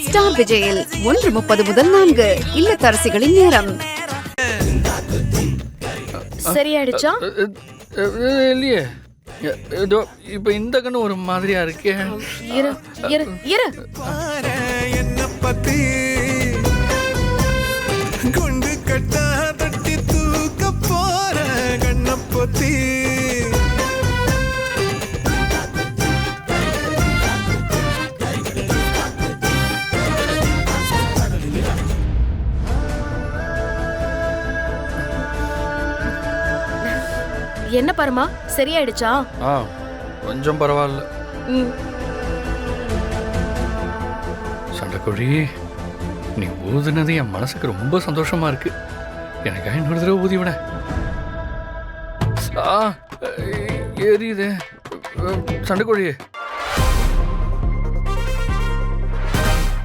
Star விஜயில் 1:30 முதல் 4 இல்லத்தரசிகளின் நேரம். சரியாயிடுச்சா? இல்லையே, ஏதோ இப்ப இந்த கண்ணு ஒரு மாதிரியா இருக்கே. இரு இரு இரு. என்ன பத்தி குண்டு கட்டா தட்டி தூக்க போற கண்ண பொத்தி என்ன பரமா, சரியாயிடுச்சா? கொஞ்சம் பரவாயில்ல. ம். சண்டைக்கோழி, நீ ஊதுனது என் மனசுக்கு ரொம்ப சந்தோஷமா இருக்கு. எனக்காக இன்னொரு தடவை ஊதி விட. எரியுது. சண்டைக்கோழி,